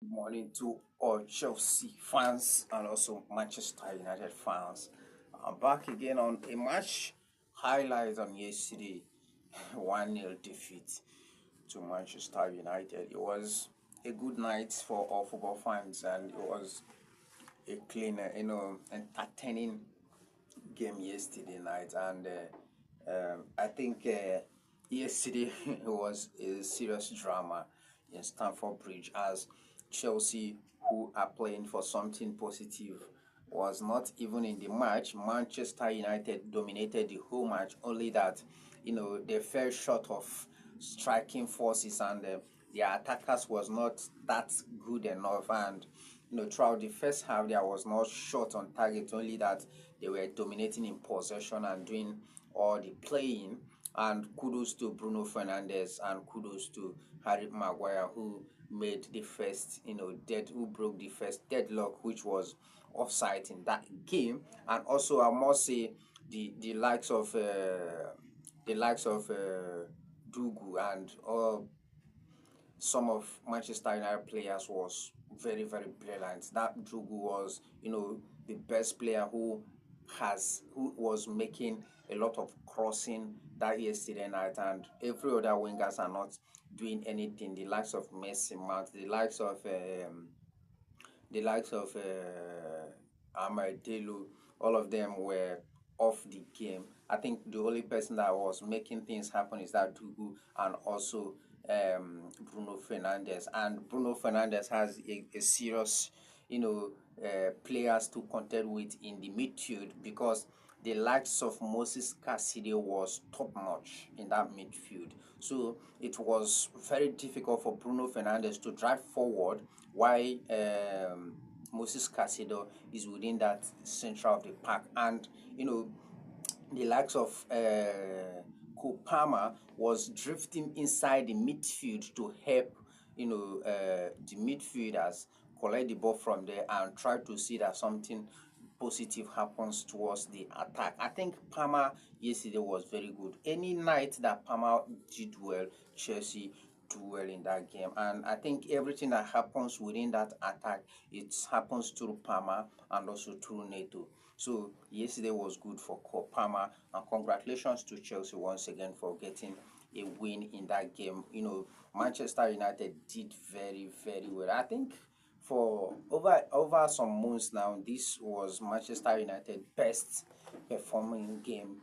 Good morning to all Chelsea fans and also Manchester United fans. I'm back again on a match highlight on yesterday 1-0 defeat to Manchester United. It was a good night for all football fans and it was a clean, entertaining game yesterday night. And I think yesterday was a serious drama in Stamford Bridge as Chelsea, who are playing for something positive, was not even in the match. Manchester United dominated the whole match, only that they fell short of striking forces and their attackers was not that good enough. And throughout the first half, there was not shot on target, only that they were dominating in possession and doing all the playing. And kudos to Bruno Fernandes and kudos to Harry Maguire, who made the first, who broke the first deadlock, which was offside in that game. And also, I must say, the likes of Dugu and some of Manchester United players was very, very brilliant. That Drugu was, the best player who was making a lot of crossing that yesterday night, and every other wingers are not doing anything. The likes of Messi, Mount, the likes of Amadelu, all of them were off the game. I think the only person that was making things happen is that Dugu and also Bruno Fernandes. And Bruno Fernandes has a serious, players to contend with in the midfield because the likes of Moses Casidio was top notch in that midfield. So it was very difficult for Bruno Fernandes to drive forward while Moses Casido is within that center of the park. And, the likes of Kopama was drifting inside the midfield to help, the midfielders collect the ball from there and try to see that something positive happens towards the attack. I think Palmer yesterday was very good. Any night that Palmer did well, Chelsea do well in that game. And I think everything that happens within that attack, it happens through Palmer and also through Neto. So yesterday was good for Palmer, and congratulations to Chelsea once again for getting a win in that game. Manchester United did very, very well. I think for over some months now, this was Manchester United best performing game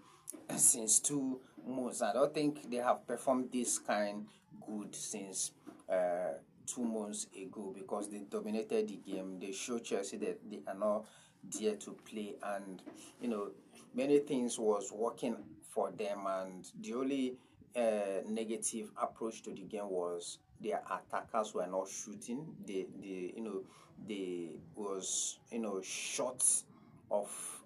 since 2 months. I don't think they have performed this kind good since 2 months ago because they dominated the game. They showed Chelsea that they are not there to play, and many things was working for them. And the only negative approach to the game was their attackers were not shooting. They was short of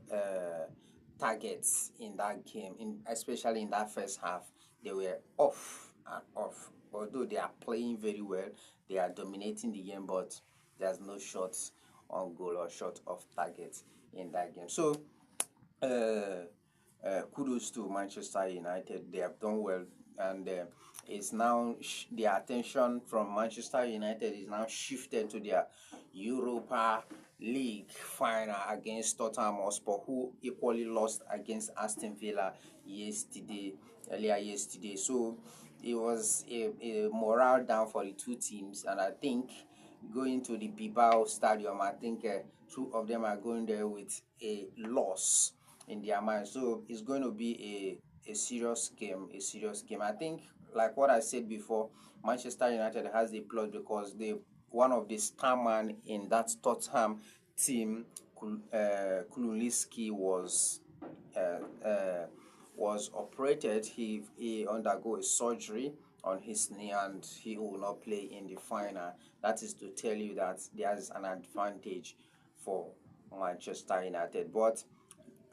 targets in that game, especially in that first half. They were off and off. Although they are playing very well, they are dominating the game, but there's no shots on goal or shot of target in that game. So kudos to Manchester United. They have done well, and it's now their attention from Manchester United is now shifted to their Europa League final against Tottenham Hotspur, who equally lost against Aston Villa earlier yesterday. So it was a morale down for the two teams, and I think going to the Bilbao Stadium, I think two of them are going there with a loss in their mind. So it's going to be a serious game, a serious game. I think, like what I said before, Manchester United has the plot because one of the star man in that Tottenham team, Kulusevski, was operated. He undergo a surgery on his knee and he will not play in the final. That is to tell you that there's an advantage for Manchester United. But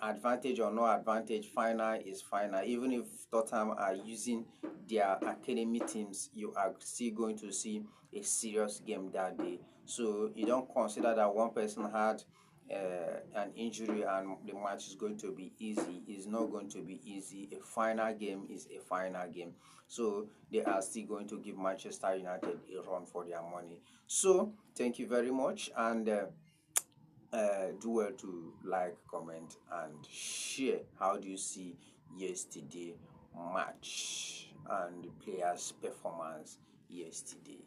advantage or no advantage, final is final. Even if Tottenham are using their academy teams, you are still going to see a serious game that day. So you don't consider that one person had an injury and the match is going to be easy. It's not going to be easy. A final game is a final game. So they are still going to give Manchester United a run for their money. So thank you very much, and do well to like, comment, and share. How do you see yesterday match and the players' performance yesterday?